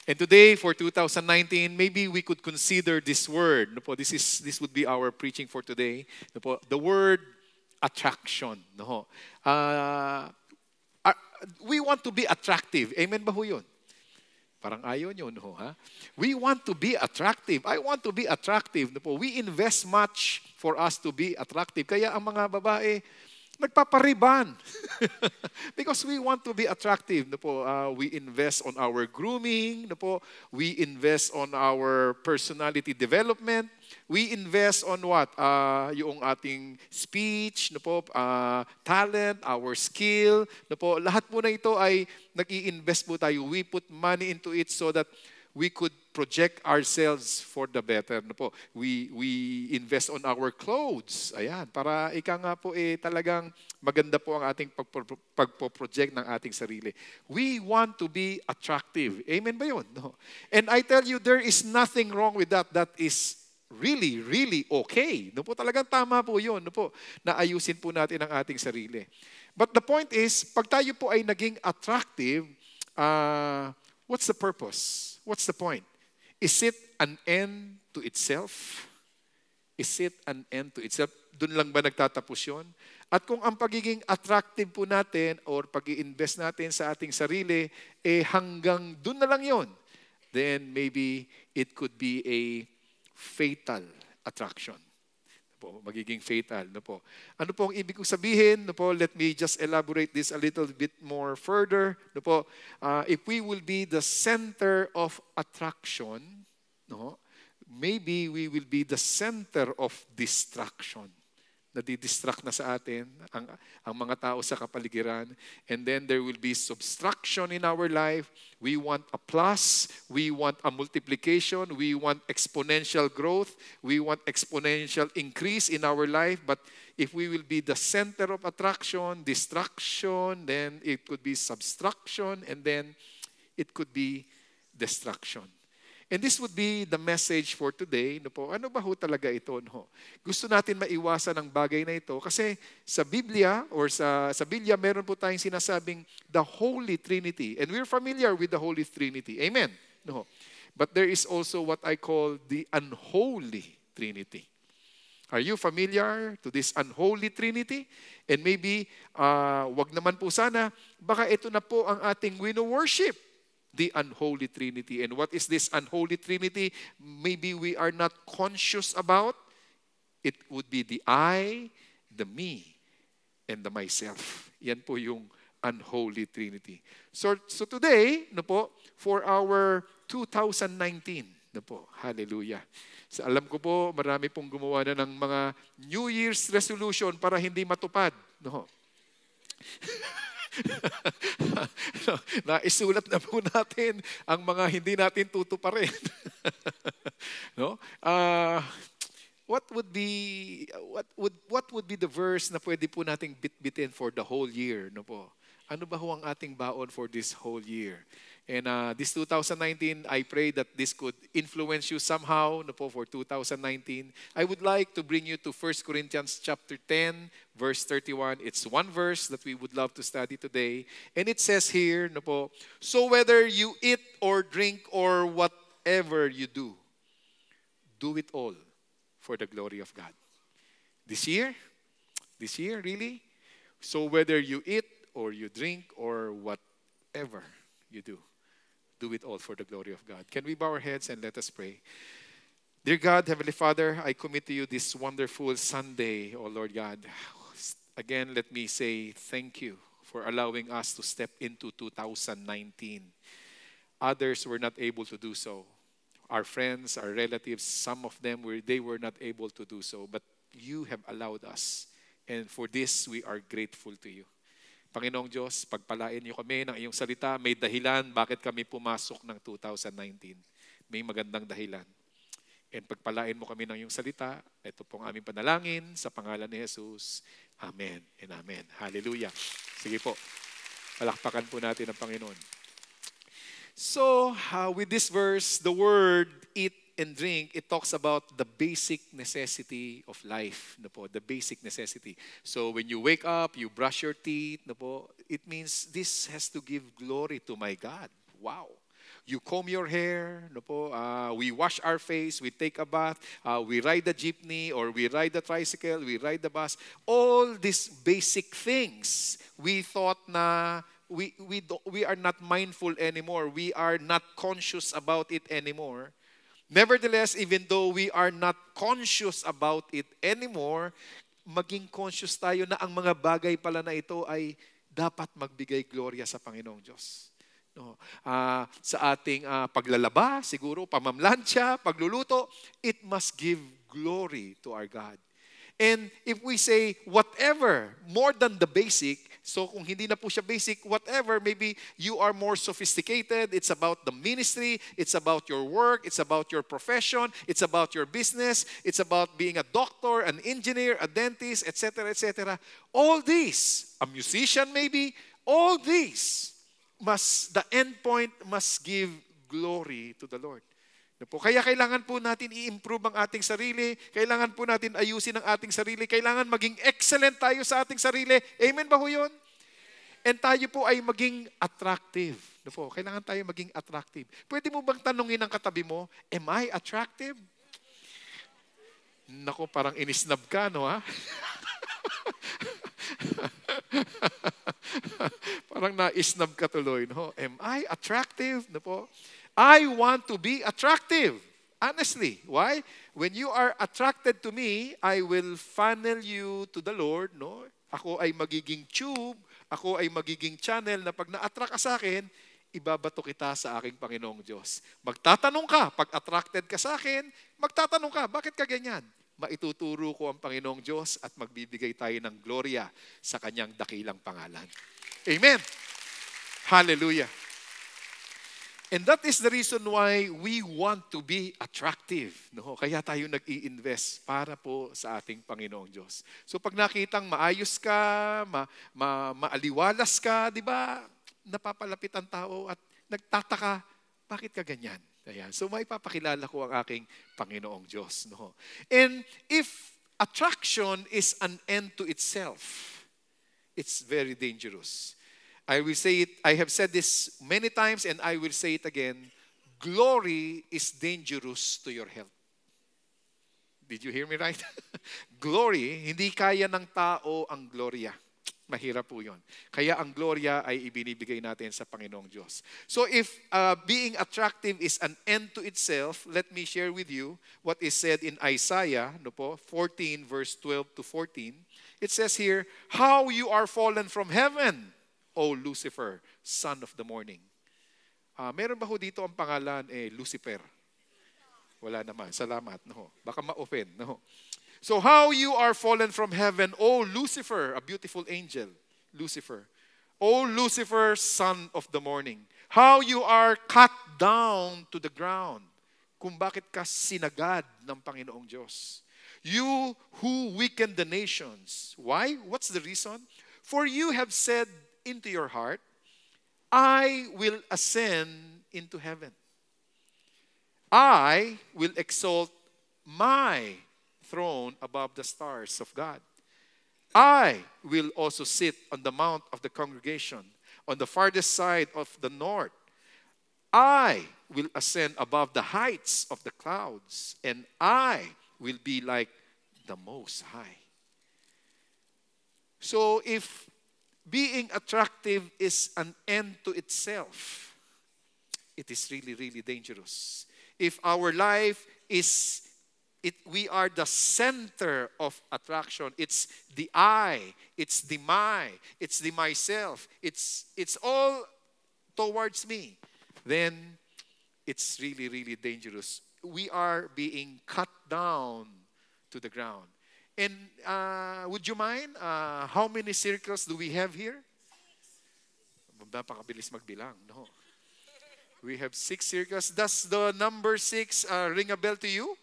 And today, for 2019, maybe we could consider this word. No po, this would be our preaching for today. No po, the word attraction. No? Uh, we want to be attractive. Amen ba ho yun? Parang ayaw nyo, no? Ha? We want to be attractive. I want to be attractive. No po? We invest much for us to be attractive. Kaya ang mga babae, nagpapariban. Because we want to be attractive. No po? We invest on our grooming. No po? We invest on our personality development. We invest on what? Yung ating speech, no po? Talent, our skill. No po? Lahat po na ito ay nag-i-invest po tayo. We put money into it so that we could project ourselves for the better. No po? We invest on our clothes. Ayan, para ika nga po talagang maganda po ang ating pagpo-project ng ating sarili. We want to be attractive. Amen ba yun? No? And I tell you, there is nothing wrong with that. That is really, really okay. No po, talagang tama po yun. No po, na ayusin po natin ang ating sarili. But the point is, pag tayo po ay naging attractive, what's the purpose? What's the point? Is it an end to itself? Is it an end to itself? Doon lang ba nagtatapos yun? At kung ang pagiging attractive po natin or pag-i-invest natin sa ating sarili, hanggang doon na lang yun, then maybe it could be a fatal attraction. Po, magiging fatal. No po. Ano po ang ibig kong sabihin? No po, let me just elaborate this a little bit more further. No po, if we will be the center of attraction, no, maybe we will be the center of distraction. Nadidistract na sa atin ang mga tao sa kapaligiran. And then there will be subtraction in our life. We want a plus. We want a multiplication. We want exponential growth. We want exponential increase in our life. But if we will be the center of attraction, distraction, then it could be subtraction, and then it could be destruction. And this would be the message for today. No po, ano ba ho talaga ito? No? Gusto natin maiwasan ang bagay na ito kasi sa Biblia or sa Biblia meron po tayong sinasabing the Holy Trinity. And we're familiar with the Holy Trinity. Amen? No. But there is also what I call the unholy Trinity. Are you familiar to this unholy Trinity? And maybe, wag naman po sana, baka ito na po ang ating wino-worship. The unholy Trinity. And what is this unholy Trinity? Maybe we are not conscious about. It would be the I, the me, and the myself. Yan po yung unholy Trinity. So today, no po, for our 2019, no po, hallelujah. So alam ko po, marami pong gumawa na ng mga New Year's resolution para hindi matupad. No. Naisulat na po natin ang mga hindi natin tutuparin. No? What would be the verse na pwede po nating bitbitin for the whole year, no po? Ano ba ho ang ating baon for this whole year? And this 2019, I pray that this could influence you somehow, no po, for 2019. I would like to bring you to 1 Corinthians chapter 10, verse 31. It's one verse that we would love to study today. And it says here, no po, so whether you eat or drink or whatever you do it all for the glory of God. This year, really? So whether you eat or you drink or whatever you do it all for the glory of God. Can we bow our heads and let us pray? Dear God, Heavenly Father, I commit to you this wonderful Sunday, oh Lord God. Again, let me say thank you for allowing us to step into 2019. Others were not able to do so. Our friends, our relatives, some of them they were not able to do so, but you have allowed us. And for this, we are grateful to you. Panginoong Diyos, pagpalain niyo kami ng iyong salita. May dahilan bakit kami pumasok ng 2019. May magandang dahilan. And pagpalain mo kami ng iyong salita. Ito pong aming panalangin sa pangalan ni Jesus. Amen and amen. Hallelujah. Sige po. Palakpakan po natin ang Panginoon. So, with this verse, the word eat and drink, it talks about the basic necessity of life. No po, the basic necessity. So when you wake up, you brush your teeth, no po, it means this has to give glory to my God. Wow. you comb your hair, no po, we wash our face, we take a bath, we ride the jeepney, or we ride the tricycle, we ride the bus. All these basic things, we thought na we are not mindful anymore. We are not conscious about it anymore. Nevertheless, even though we are not conscious about it anymore, maging conscious tayo na ang mga bagay pala na ito ay dapat magbigay gloria sa Panginoong Diyos. No. Sa ating paglalaba, siguro, pamamlansya, pagluluto, it must give glory to our God. And if we say whatever, more than the basic, so kung hindi na po siya basic, whatever, maybe you are more sophisticated, it's about the ministry, it's about your work, it's about your profession, it's about your business, it's about being a doctor, an engineer, a dentist, etc., etc. All these, a musician maybe, all these, the end point must give glory to the Lord. Kaya kailangan po natin i-improve ang ating sarili, kailangan po natin ayusin ang ating sarili, kailangan maging excellent tayo sa ating sarili. Amen ba ho yun? And tayo po ay maging attractive. Kailangan tayo maging attractive. Pwede mo bang tanungin ang katabi mo, am I attractive? Nako, parang inisnab ka, no ha? Parang naisnab ka tuloy, no? Am I attractive? No po? I want to be attractive. Honestly. Why? When you are attracted to me, I will funnel you to the Lord. No? Ako ay magiging tube. Ako ay magiging channel na pag na-attract ka sa akin, ibabato kita sa aking Panginoong Diyos. Magtatanong ka, pag attracted ka sa akin, magtatanong ka, bakit ka ganyan? Maituturo ko ang Panginoong Diyos at magbibigay tayo ng gloria sa kanyang dakilang pangalan. Amen. Hallelujah. And that is the reason why we want to be attractive. No? Kaya tayo nag-i-invest para po sa ating Panginoong Diyos. So pag nakitang maayos ka, maaliwalas ka, di ba? Napapalapit ang tao at nagtataka, bakit ka ganyan? Ayan. So may papakilala ko ang aking Panginoong Diyos. No? And if attraction is an end to itself, it's very dangerous. I will say it, I have said this many times and I will say it again. Glory is dangerous to your health. Did you hear me right? Glory, hindi kaya ng tao ang gloria. Mahirap po yun. Kaya ang gloria ay ibinibigay natin sa Panginoong Diyos. So if being attractive is an end to itself, let me share with you what is said in Isaiah 14 verse 12 to 14. It says here, how you are fallen from heaven, O Lucifer, son of the morning. Meron ba ho dito ang pangalan Lucifer? Wala naman. Salamat. No. Baka ma-offend. No. So how you are fallen from heaven, O Lucifer, a beautiful angel, Lucifer. O Lucifer, son of the morning. How you are cut down to the ground. Kung bakit ka sinagad ng Panginoong Diyos. You who weaken the nations. Why? What's the reason? For you have said into your heart, I will ascend into heaven. I will exalt my throne above the stars of God. I will also sit on the mount of the congregation, on the farthest side of the north. I will ascend above the heights of the clouds, and I will be like the Most High. So if being attractive is an end to itself, it is really, really dangerous. If our life is, we are the center of attraction. It's the I, it's the my, it's the myself. It's all towards me. Then it's really, really dangerous. We are being cut down to the ground. And would you mind, how many circles do we have here? Napakabilis magbilang, no? We have 6 circles. Does the number 6 ring a bell to you?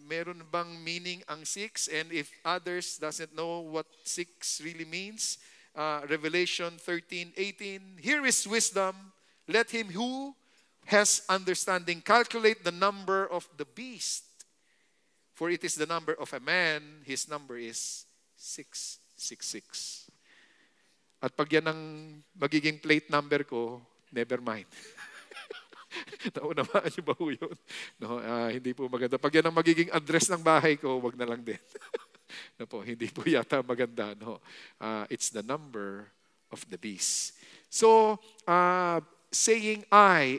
Meron bang meaning ang 6? And if others doesn't know what 6 really means, Revelation 13:18, here is wisdom. Let him who has understanding calculate the number of the beast. For it is the number of a man, his number is 666. At pag yan ang magiging plate number ko, never mind. Naunawaan niyo ba ho yun? No, hindi po maganda. Pag yan ang magiging address ng bahay ko, wag na lang din. No po, hindi po yata maganda. No? It's the number of the beast. So, saying I,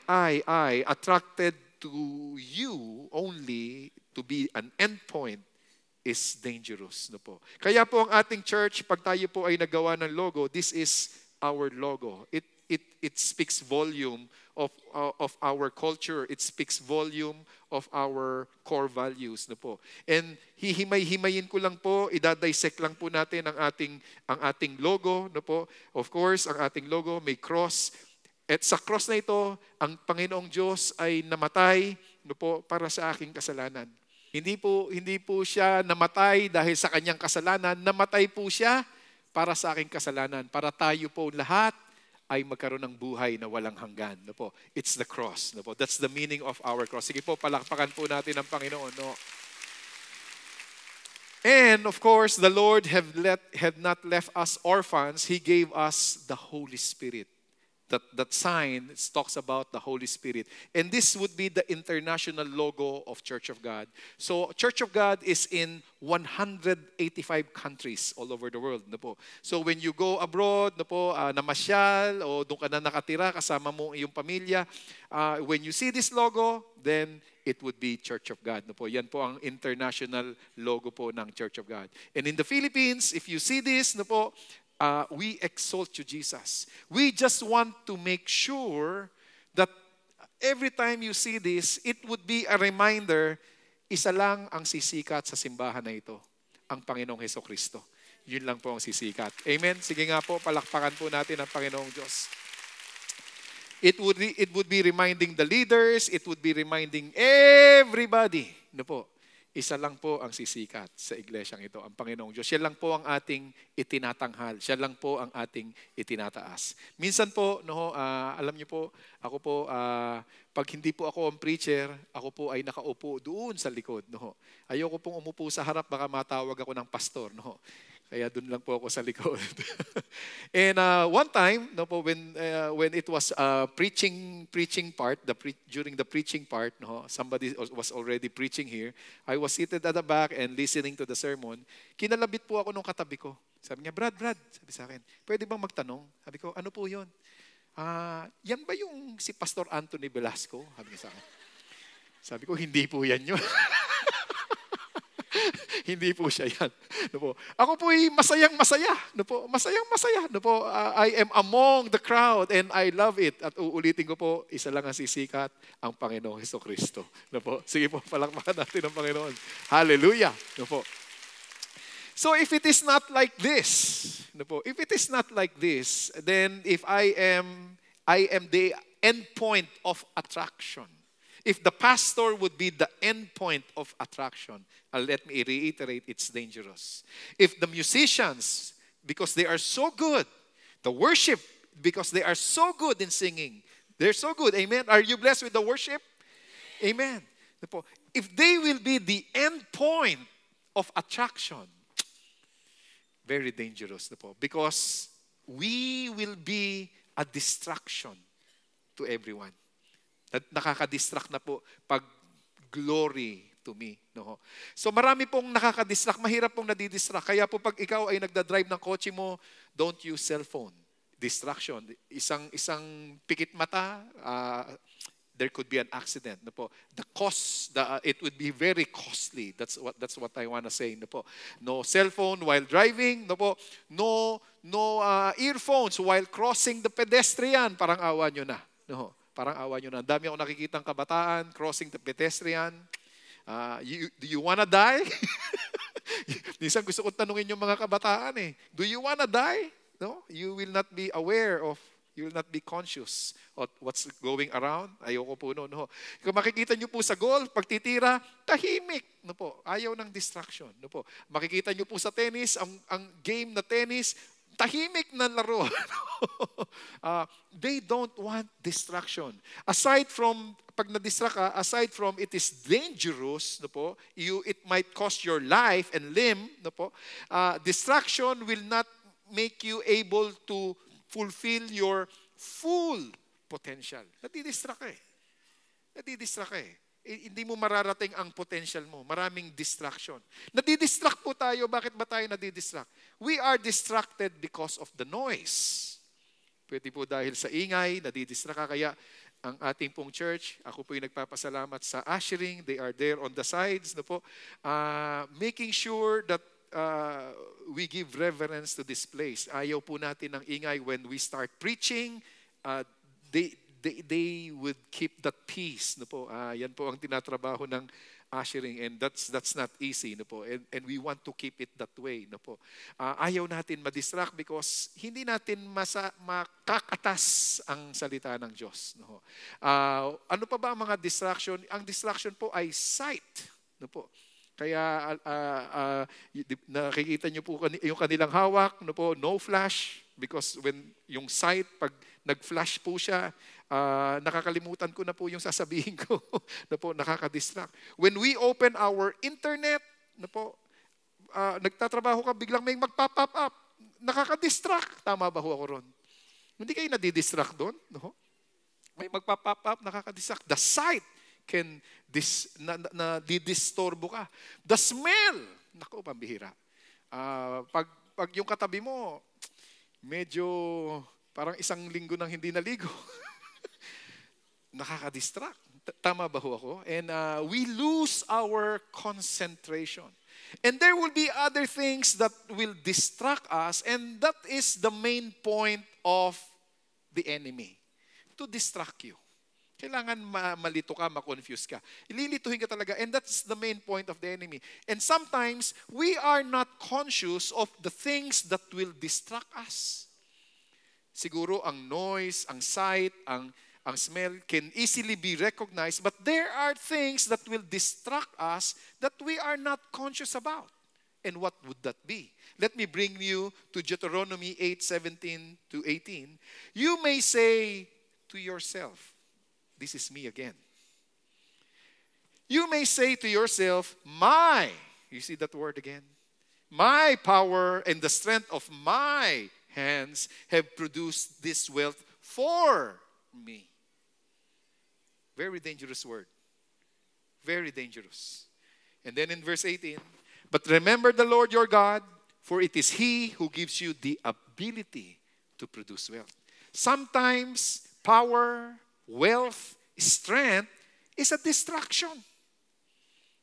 attracted to you only to be an endpoint is dangerous. No po. Kaya po ang ating church, pag tayo po ay nagawa ng logo, this is our logo. It speaks volume of our culture. It speaks volume of our core values. No po. And hihimay-himayin ko lang po, idadissect lang po natin ang ating logo. No po. Of course, ang ating logo may cross. At sa cross na ito, ang Panginoong Diyos ay namatay, no po, para sa aking kasalanan. Hindi po siya namatay dahil sa kanyang kasalanan. Namatay po siya para sa aking kasalanan. Para tayo po lahat ay magkaroon ng buhay na walang hanggan. No po? It's the cross. No po? That's the meaning of our cross. Sige po, palakpakan po natin ang Panginoon. No? And of course, the Lord have not left us orphans. He gave us the Holy Spirit. That sign talks about the Holy Spirit. And this would be the international logo of Church of God. So Church of God is in 185 countries all over the world. No po. So when you go abroad, no po, namasyal, o doon ka na nakatira, kasama mo iyong pamilya, when you see this logo, then it would be Church of God. No po. Yan po ang international logo po ng Church of God. And in the Philippines, if you see this, no po, we exalt you, Jesus. We just want to make sure that every time you see this, it would be a reminder, isa lang ang sisikat sa simbahan na ito, ang Panginoong Hesukristo. Yun lang po ang sisikat. Amen? Sige nga po, palakpakan po natin ang Panginoong Diyos. It would be reminding the leaders, it would be reminding everybody, no po, isa lang po ang sisikat sa iglesyang ito, ang Panginoong Diyos. Siya lang po ang ating itinatanghal. Siya lang po ang ating itinataas. Minsan po, no, alam niyo po, ako po, pag hindi po ako ang preacher, ako po ay nakaupo doon sa likod. No. Ayoko pong umupo sa harap, baka matawag ako ng pastor. No. Kaya doon lang po ako sa likod. And one time, no po, when it was preaching part, during the preaching part, no, somebody was already preaching here. I was seated at the back and listening to the sermon. Kinalabit po ako nung katabi ko. Sabi niya, Brad, sabi sa akin, pwede bang magtanong? Sabi ko, ano po yun? Yan ba yung si Pastor Anthony Velasco? Sabi niya sa akin. Sabi ko, hindi po yan yun. Hindi po siya yan. No po. Ako po ay masayang-masaya. No po. Masayang-masaya. No po. I am among the crowd and I love it. At uulitin ko po, isa lang ang sisikat, ang Panginoong Hesukristo. No po. Sige po, palakpakan natin ang Panginoon. Hallelujah. No po. So if it is not like this, no po, if it is not like this, then if I am the end point of attraction. If the pastor would be the end point of attraction, let me reiterate, it's dangerous. If the musicians, because they are so good, the worship, because they are so good in singing, they're so good, amen? Are you blessed with the worship? Amen. If they will be the end point of attraction, very dangerous, because we will be a distraction to everyone. Nakaka-distract na po pag glory to me. No? So marami pong nakaka-distract, mahirap pong nadidistract. Kaya po pag ikaw ay nagdadrive ng kotse mo, don't use cellphone. Distraction. Isang pikit mata, there could be an accident. No po. The cost, it would be very costly. That's what I want to say. No po. No cellphone while driving. No po. No earphones while crossing the pedestrian. Parang awa nyo na. No. Parang awa nyo na. Dami ako nakikitang kabataan, crossing the pedestrian. Do you wanna die? Minsan gusto ko tanungin yung mga kabataan eh. Do you wanna die? No? You will not be aware of, you will not be conscious of what's going around. Ayoko po no. Kung makikita nyo po sa golf, pagtitira, tahimik. No po, ayaw ng distraction. No po. Makikita nyo po sa tennis, ang game na tennis, tahimik na laro. They don't want distraction. Aside from, pag na-distract ka, aside from it is dangerous, no po, it might cost your life and limb, no po, distraction will not make you able to fulfill your full potential. Nadidistract ka eh. nadidistract ka eh. Hindi mo mararating ang potential mo. Maraming distraction. Nadidistract po tayo. Bakit ba tayo nadidistract? We are distracted because of the noise. Pwede po dahil sa ingay, nadidistract ka. Kaya ang ating pong church, ako po yung nagpapasalamat sa ushering. They are there on the sides. No po? Making sure that we give reverence to this place. Ayaw po natin ng ingay when we start preaching. They would keep that peace. No po? Yan po ang tinatrabaho ng ushering, and that's not easy. No po? And we want to keep it that way. No po? Ayaw natin ma-distract because hindi natin makakatas ang salita ng Diyos. No? Ano pa ba ang mga distraction? Ang distraction po ay sight. No po? Kaya nakikita niyo po yung kanilang hawak, no po, no flash, because when yung sight, pag nag-flash po siya, nakakalimutan ko na po yung sasabihin ko. No po, nakaka-distract. When we open our internet, no po, nagtatrabaho ka, biglang may magpa-pop up. Nakaka-distract. Tama ba ho ako ron? Hindi kayo nadidistract doon? No? May magpa-pop up, nakaka-distract. The sight can didistorbo ka. The smell, naku, pambihira. Pag yung katabi mo, medyo parang isang linggo nang hindi naligo. Nakaka-distract. Tama ba ho ako? And we lose our concentration. And there will be other things that will distract us, and that is the main point of the enemy. To distract you. Kailangan malito ka, ma-confuse ka. Ililituhin ka talaga, and that's the main point of the enemy. And sometimes, we are not conscious of the things that will distract us. Siguro ang noise, ang sight, ang smell can easily be recognized, but there are things that will distract us that we are not conscious about. And what would that be? Let me bring you to Deuteronomy 8:17 to 18. You may say to yourself, this is me again. You may say to yourself, you see that word again? My power and the strength of my hands have produced this wealth for me. Very dangerous word. Very dangerous. And then in verse 18, but remember the Lord your God, for it is He who gives you the ability to produce wealth. Sometimes power, wealth, strength is a distraction.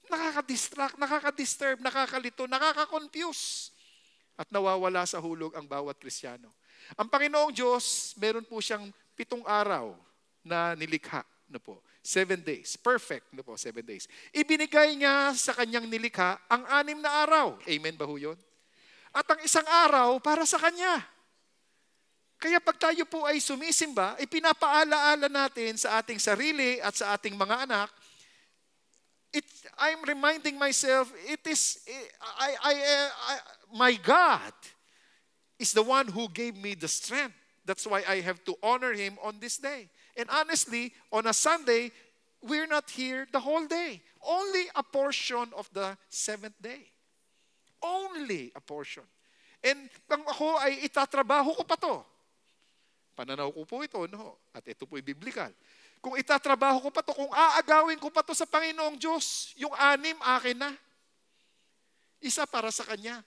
Nakaka-distract, nakaka-disturb, nakakalito, nakaka-confuse. At nawawala sa hulog ang bawat Kristiyano. Ang Panginoong Diyos, meron po siyang 7 araw na nilikha. No po, 7 days. Perfect. No po, 7 days. Ibinigay niya sa kanyang nilikha ang 6 na araw. Amen ba ho yun? At ang 1 araw para sa kanya. Kaya pag tayo po ay sumisimba, ipinapaalaala natin sa ating sarili at sa ating mga anak, I'm reminding myself, my God is the one who gave me the strength. That's why I have to honor Him on this day. And honestly, on a Sunday, we're not here the whole day. Only a portion of the 7th day. Only a portion. And kung ako ay itatrabaho ko pa to, pananaw ko po ito, no? At ito po'y biblical. Kung itatrabaho ko pa to, kung aagawin ko pa to sa Panginoong Diyos, yung 6, akin na. Isa para sa Kanya.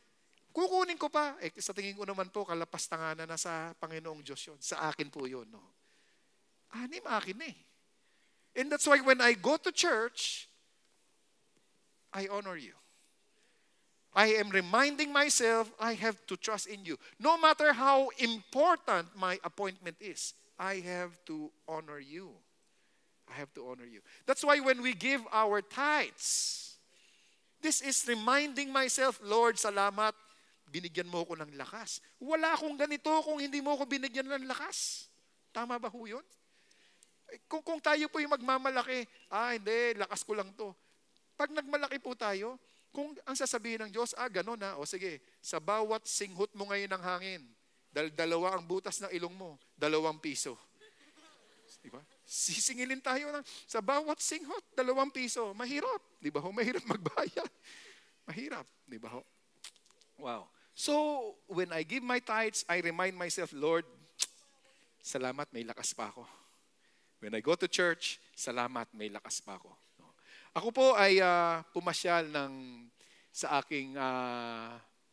Kukunin ko pa. Sa tingin ko naman po, kalapastangan na sa Panginoong Diyos yun. Sa akin po yun. No? 6, akin na eh. And that's why when I go to church, I honor you. I am reminding myself, I have to trust in you. No matter how important my appointment is, I have to honor you. I have to honor you. That's why when we give our tithes, this is reminding myself, Lord, salamat, binigyan mo ko ng lakas. Wala akong ganito kung hindi mo ko binigyan ng lakas. Tama ba ho yun? Kung tayo po yung magmamalaki, hindi, lakas ko lang to. Pag nagmalaki po tayo, kung ang sasabihin ng Diyos, gano'n na, o sige, sa bawat singhot mo ngayon ng hangin, dalawa ang butas ng ilong mo, 2 piso. Diba? Sisingilin tayo sa bawat singhot, 2 piso. Mahirap. Diba ho? Mahirap magbayad. Mahirap. Diba ho? Wow. So, when I give my tithes, I remind myself, Lord, salamat, may lakas pa ako. When I go to church, salamat, may lakas pa ako. No? Ako po ay pumasyal sa aking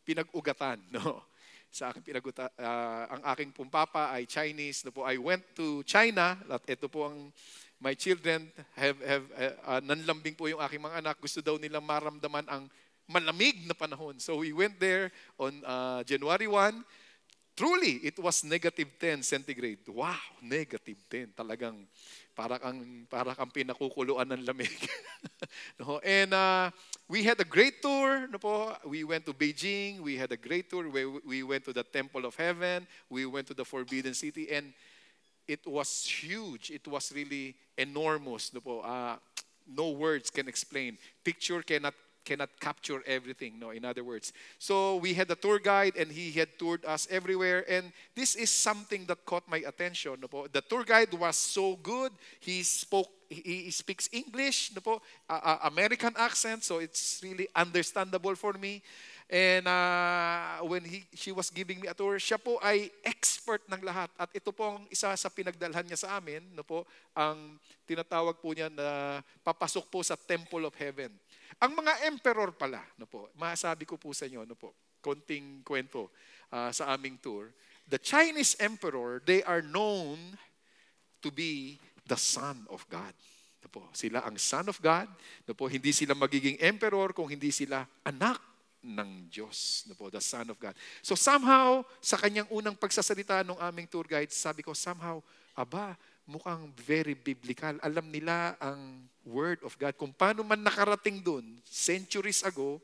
pinag-ugatan. No? Sa aking ang aking papa ay Chinese. No po, I went to China. At ito po ang my children have nanlambing po yung aking mga anak. Gusto daw nilang maramdaman ang malamig na panahon. So we went there on January 1. Truly, it was -10 centigrade. Wow, -10. Talagang para kang pinakukuluan ng lamig. No? And we had a great tour. No po? We went to Beijing. We had a great tour. We went to the Temple of Heaven. We went to the Forbidden City. And it was huge. It was really enormous. No po? No words can explain. Picture cannot capture everything, no, in other words. So we had a tour guide and he had toured us everywhere, and this is something that caught my attention. No po. The tour guide was so good. He speaks English, no po, American accent, so it's really understandable for me. And when she was giving me a tour, siya po ay expert ng lahat. At ito po ang isa sa pinagdalhan niya sa amin, no po, ang tinatawag po niya na papasok po sa Temple of Heaven. Ang mga emperor pala, no po, masabi ko po sa inyo, no po, konting kwento sa aming tour. The Chinese emperor, they are known to be the son of God. No po, sila ang son of God. No po, hindi sila magiging emperor kung hindi sila anak ng Diyos. No po, the son of God. So somehow, sa kanyang unang pagsasalita ng aming tour guide, sabi ko, somehow, mukhang very biblical. Alam nila ang Word of God. Kung paano man nakarating dun, centuries ago,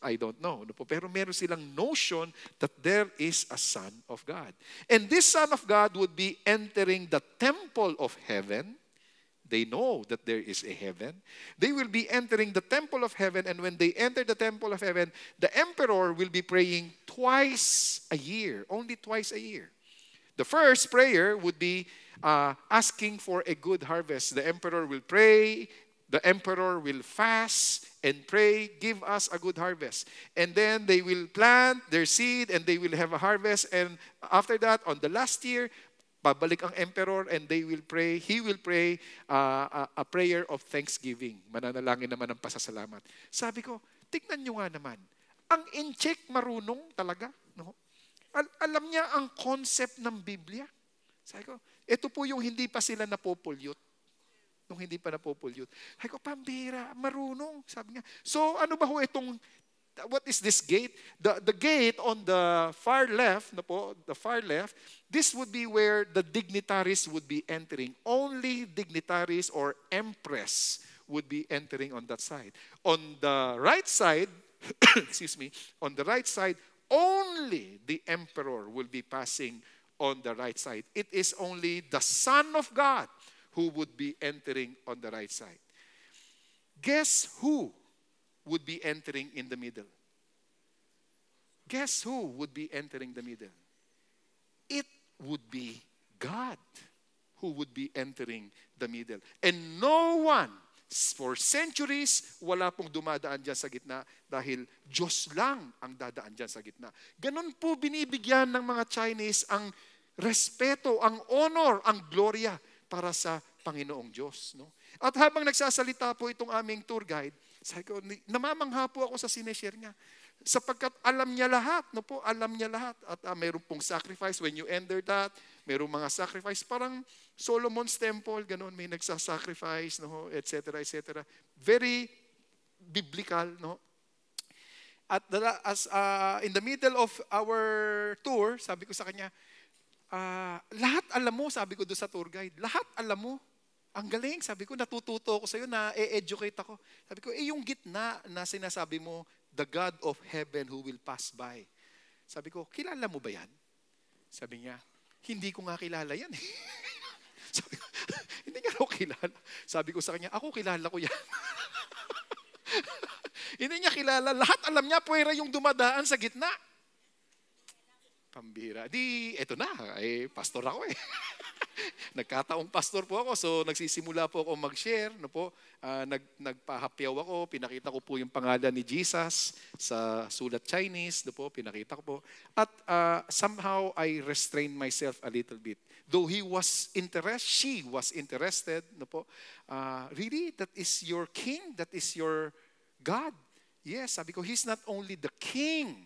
I don't know. Pero meron silang notion that there is a Son of God. And this Son of God would be entering the temple of heaven. They know that there is a heaven. They will be entering the temple of heaven, and when they enter the temple of heaven, the emperor will be praying twice a year. Only twice a year. The first prayer would be asking for a good harvest. The emperor will pray, the emperor will fast and pray, give us a good harvest. And then they will plant their seed and they will have a harvest. And after that, on the last year, pabalik ang emperor and he will pray a prayer of thanksgiving. Mananalangin naman ng pasasalamat. Sabi ko, tignan nyo nga naman. Ang incheck marunong talaga. No? Alam niya ang concept ng Biblia. Sabi ko, ito po yung hindi pa sila napopollute. Nung hindi pa napopollute. Sabi ko, pambira, marunong. Sabi niya, so ano ba ho itong, what is this gate? The gate on the far left, this would be where the dignitaries would be entering. Only dignitaries or empress would be entering on that side. On the right side, on the right side, only the emperor will be passing on the right side. It is only the Son of God who would be entering on the right side. Guess who would be entering in the middle? Guess who would be entering the middle? It would be God who would be entering the middle. And no one, for centuries, wala pong dumadaan dyan sa gitna dahil Diyos lang ang dadaan dyan sa gitna. Ganon po binibigyan ng mga Chinese ang respeto, ang honor, ang gloria para sa Panginoong Diyos. No? At habang nagsasalita po itong aming tour guide, sabi ko, namamangha po ako sa sineshare niya. Sapagkat alam niya lahat, no po, alam niya lahat. At mayroon pong sacrifice when you enter that, mayroong mga sacrifice, parang Solomon's temple, ganoon, may nagsasacrifice, no, etc., etc. Very biblical, no? At in the middle of our tour, sabi ko sa kanya, lahat alam mo, sabi ko doon sa tour guide, lahat alam mo. Ang galing, sabi ko, natututo ako sa'yo, na-educate ako. Sabi ko, yung gitna na sinasabi mo, the God of heaven who will pass by. Sabi ko, kilala mo ba yan? Sabi niya, hindi ko nga kilala yan. Sabi ko, hindi nga ako kilala. Sabi ko sa kanya, ako kilala ko yan. Hindi niya kilala. Lahat alam niya, puwera yung dumadaan sa gitna. Pambira. Di, eto na, pastor ako eh. Nagkataong pastor po ako, so nagsisimula po ako mag-share. No po, nagpahapyaw ako, pinakita ko po yung pangalan ni Jesus sa sulat Chinese. No po, pinakita ko po. At somehow I restrained myself a little bit. Though she was interested. No po, really, that is your king? That is your God? Yes, sabi ko, he's not only the king.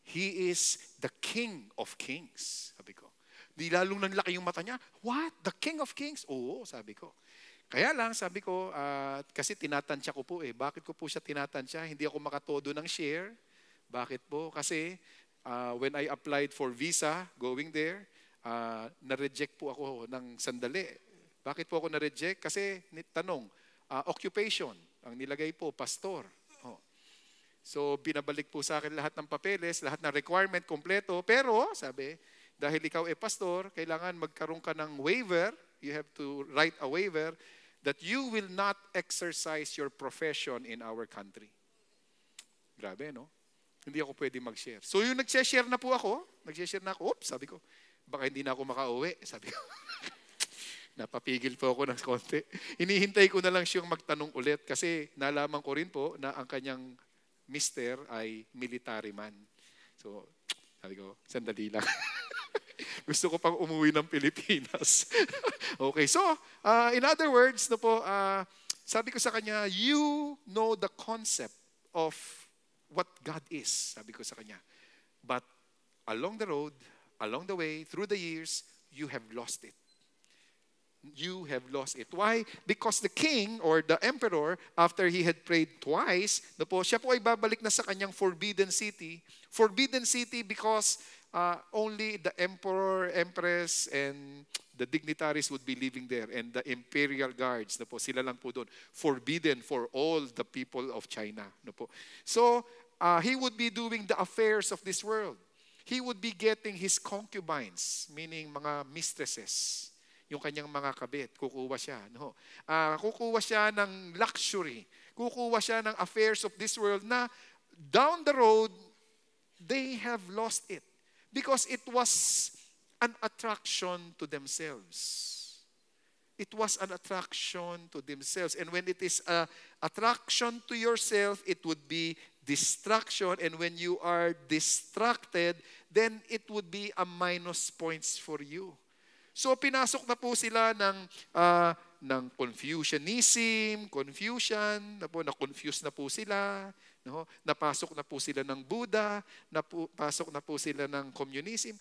He is the King of Kings, sabi ko. Di lalong nanlaki yung mata niya, what? The King of Kings? Oo, sabi ko. Kaya lang, sabi ko, kasi tinatansya ko po eh. Bakit ko po siya tinatansya? Hindi ako makatodo ng share. Bakit po? Kasi when I applied for visa, going there, na-reject po ako ng sandali. Bakit po ako na-reject? Kasi, tanong, occupation. Ang nilagay po, pastor. So, binabalik po sa akin lahat ng papeles, lahat ng requirement, kompleto. Pero, sabi, dahil ikaw pastor, kailangan magkaroon ka ng waiver. You have to write a waiver that you will not exercise your profession in our country. Grabe, no? Hindi ako pwede mag-share. So, yung nag-share na po ako, oops, sabi ko, baka hindi na ako makauwi, sabi ko. Napapigil po ako ng konti. Hinihintay ko na lang siyang magtanong ulit kasi nalaman ko rin po na ang kanyang mister ay military man. So, sabi ko, sandali lang. Gusto ko pang umuwi ng Pilipinas. Okay, so, in other words, no po, sabi ko sa kanya, you know the concept of what God is. Sabi ko sa kanya. But along the road, along the way, through the years, you have lost it. You have lost it. Why? Because the king or the emperor, after he had prayed twice, siya po ay babalik na sa kanyang forbidden city. Forbidden city because only the emperor, empress, and the dignitaries would be living there. And the imperial guards, sila lang po doon. Forbidden for all the people of China. So, he would be doing the affairs of this world. He would be getting his concubines, meaning mga mistresses. Yung kanyang mga kabit, kukuha siya. No? Kukuha siya ng luxury. Kukuha siya ng affairs of this world na down the road, they have lost it. Because it was an attraction to themselves. It was an attraction to themselves. And when it is an attraction to yourself, it would be distraction. And when you are distracted, then it would be a minus points for you. So pinasok na po sila ng Confucianism, na-confuse na po sila, no? Napasok na po sila ng Buddha, napasok na po sila ng communism,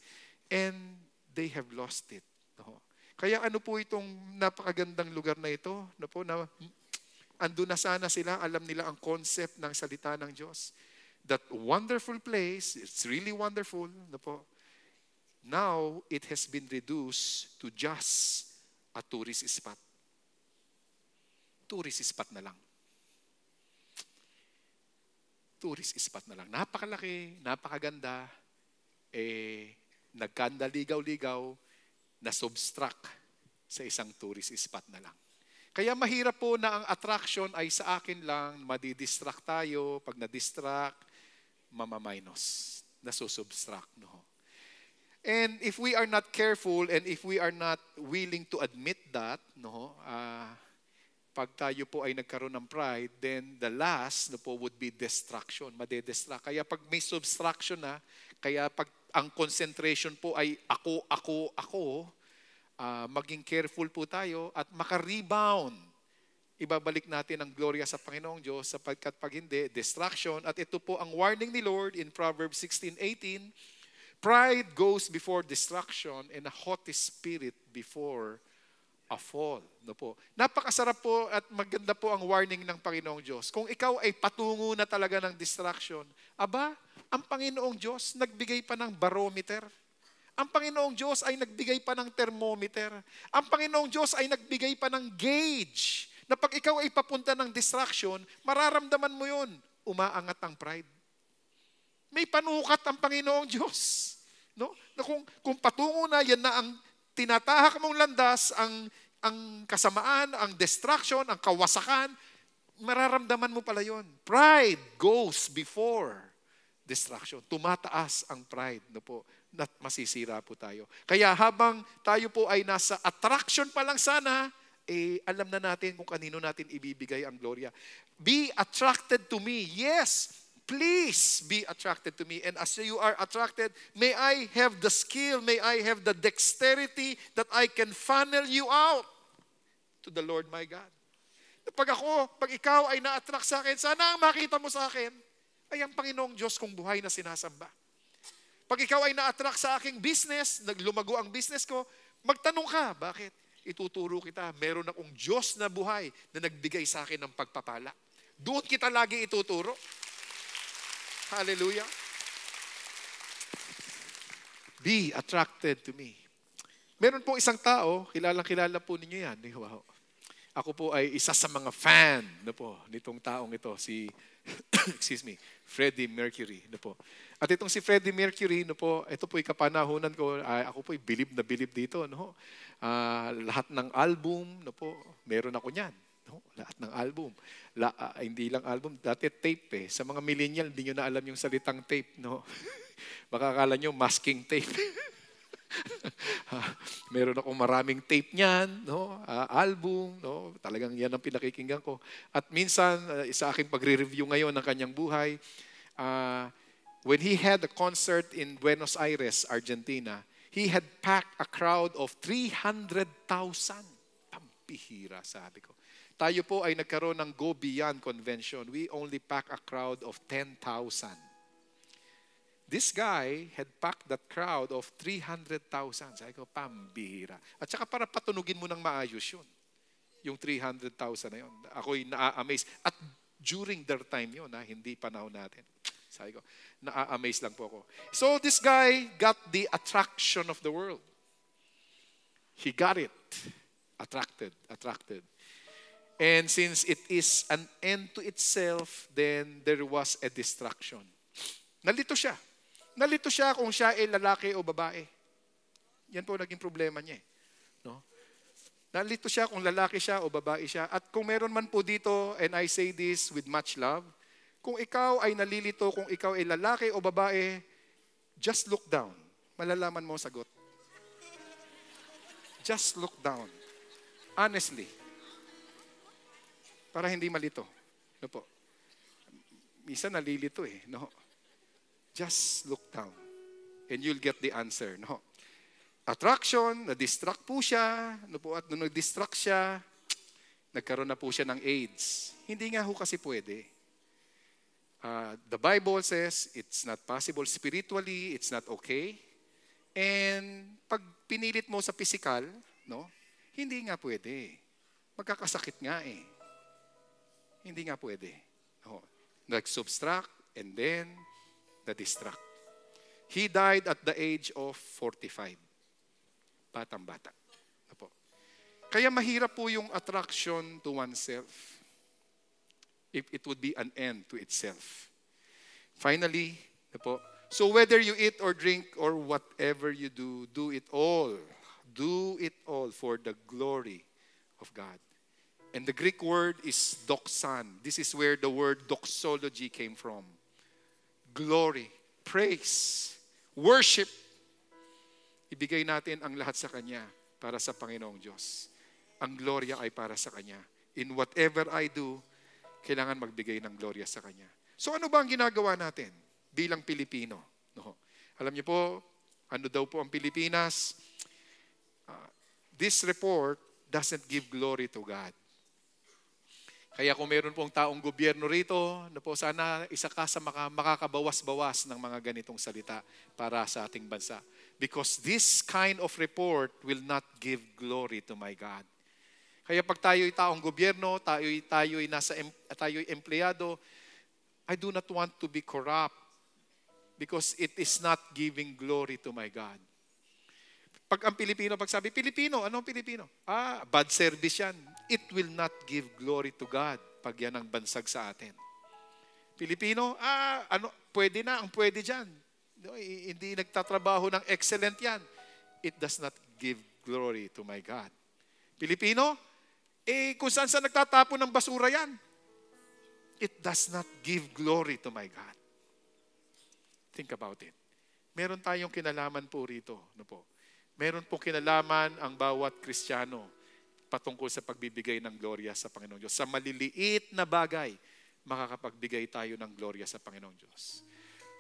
and they have lost it. No? Kaya ano po itong napakagandang lugar na ito? Andun na sana sila, alam nila ang concept ng salita ng Diyos. That wonderful place, it's really wonderful, now, it has been reduced to just a tourist spot. Tourist spot na lang. Tourist spot na lang. Napakalaki, napakaganda, nagkandaligaw-ligaw, na subtract sa isang tourist spot na lang. Kaya mahirap po na ang attraction ay sa akin lang, madidistract tayo, pag na-distract, mamaminus, nasusubtract. No? And if we are not careful and if we are not willing to admit that, pag tayo po ay nagkaroon ng pride, then the last would be distraction, made-distract. Kaya pag may subtraction na, kaya pag ang concentration po ay ako, maging careful po tayo at maka-rebound. Ibabalik natin ang gloria sa Panginoong Diyos sapagkat pag hindi, distraction. At ito po ang warning ni Lord in Proverbs 16:18, pride goes before destruction and a haughty spirit before a fall. No po. Napakasarap po at maganda po ang warning ng Panginoong Diyos. Kung ikaw ay patungo na talaga ng distraction, ang Panginoong Diyos nagbigay pa ng barometer. Ang Panginoong Diyos ay nagbigay pa ng thermometer. Ang Panginoong Diyos ay nagbigay pa ng gauge na pag ikaw ay papunta ng distraction, mararamdaman mo yun. Umaangat ang pride. May panukat ang Panginoong Diyos. No? Na kung patungo na, yan na ang tinatahak mong landas, ang kasamaan, ang distraction, ang kawasakan, mararamdaman mo pala yun. Pride goes before Distraction. Tumataas ang pride, no po, na masisira po tayo. Kaya habang tayo po ay nasa attraction pa lang sana, alam na natin kung kanino natin ibibigay ang gloria. Be attracted to me. Yes, please be attracted to me. And as you are attracted, may I have the skill, may I have the dexterity that I can funnel you out to the Lord my God. Pag ikaw ay na-attract sa akin, sana ang makita mo sa akin ay ang Panginoong Diyos kong buhay na sinasamba. Pag ikaw ay na-attract sa aking business, naglumago ang business ko, magtanong ka, bakit? Ituturo kita, meron akong Diyos na buhay na nagbigay sa akin ng pagpapala. Doon kita lagi ituturo. Hallelujah. Be attracted to me. Meron po isang tao, kilalang-kilala po ninyo yan. Wow. Ako po ay isa sa mga fan nitong taong ito, si Freddie Mercury. At itong si Freddie Mercury, ito po ay kapanahunan ko, ako po ay bilib na bilib dito. Lahat ng album, meron ako niyan. Lahat ng album. Hindi lang album, dati tape . Sa mga millennial, hindi nyo na alam yung salitang tape. Baka akala nyo masking tape. Meron akong maraming tape niyan, album, talagang yan ang pinakikinggan ko. At minsan, sa aking pagre-review ngayon ng kanyang buhay, when he had a concert in Buenos Aires, Argentina, he had packed a crowd of 300,000. Pampihira, sabi ko. Tayo po ay nagkaroon ng Go Beyond Convention. We only pack a crowd of 10,000. This guy had packed that crowd of 300,000. Sabi ko, pambihira. At saka para patunugin mo ng maayos yun. Yung 300,000 na yun. Ako'y na-amaze. At during their time yun, hindi panahon natin. Sabi ko, na-amaze lang po ako. So this guy got the attraction of the world. He got it. Attracted. And since it is an end to itself, then there was a distraction. Nalito siya. Nalito siya kung siya ay lalaki o babae. Yan po naging problema niya. Nalito siya kung lalaki siya o babae siya. At kung meron man po dito, and I say this with much love, kung ikaw ay nalilito, kung ikaw ay lalaki o babae, just look down. Malalaman mo ang sagot. Just look down. Honestly. Para hindi malito. Po? Minsan nalilito . Just look down and you'll get the answer. Attraction, na-distract po siya. At nung nag-distract siya, nagkaroon na po siya ng AIDS. Hindi nga ho kasi pwede. The Bible says it's not possible spiritually, it's not okay. And pag pinilit mo sa physical, hindi nga pwede. Magkakasakit nga . Hindi nga pwede. Nag-subtract and then na-distract. He died at the age of 45. Batang-bata. Kaya mahirap po yung attraction to oneself. If it would be an end to itself. Finally, so whether you eat or drink or whatever you do, do it all. Do it all for the glory of God. And the Greek word is doxan. This is where the word doxology came from. Glory, praise, worship. Ibigay natin ang lahat sa Kanya para sa Panginoong Diyos. Ang gloria ay para sa Kanya. In whatever I do, kailangan magbigay ng gloria sa Kanya. So ano ba ang ginagawa natin bilang Pilipino? Alam niyo po, ano daw po ang Pilipinas? This report doesn't give glory to God. Kaya kung meron pong taong gobyerno rito, sana isa ka sa makakabawas-bawas ng mga ganitong salita para sa ating bansa. Because this kind of report will not give glory to my God. Kaya pag tayo'y taong gobyerno, tayo'y empleyado, I do not want to be corrupt because it is not giving glory to my God. Pag ang Pilipino, pag sabi, Pilipino, anong Pilipino? Bad service yan. It will not give glory to God pag yan ang bansag sa atin. Pilipino, pwede na, ang pwede dyan. Hindi nagtatrabaho ng excellent yan. It does not give glory to my God. Pilipino, kung saan nagtatapon ng basura yan. It does not give glory to my God. Think about it. Meron tayong kinalaman po rito. Ano po? Meron po kinalaman ang bawat Kristiyano patungkol sa pagbibigay ng gloria sa Panginoong Diyos. Sa maliliit na bagay, makakapagbigay tayo ng gloria sa Panginoong Diyos.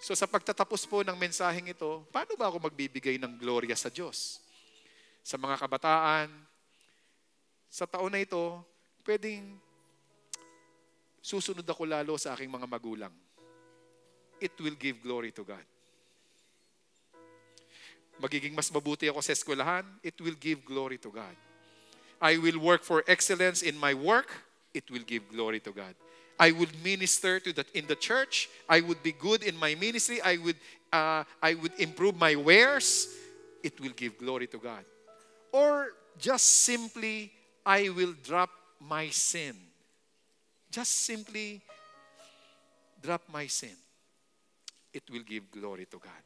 So sa pagtatapos po ng mensaheng ito, paano ba ako magbibigay ng gloria sa Diyos? Sa mga kabataan, sa taon na ito, pwedeng susunod ako lalo sa aking mga magulang. It will give glory to God. Magiging mas mabuti ako sa eskwelahan, it will give glory to God. I will work for excellence in my work, it will give glory to God. I would minister in the church, I would be good in my ministry, I would improve my wares, it will give glory to God. Or just simply, I will drop my sin. Just simply drop my sin. It will give glory to God.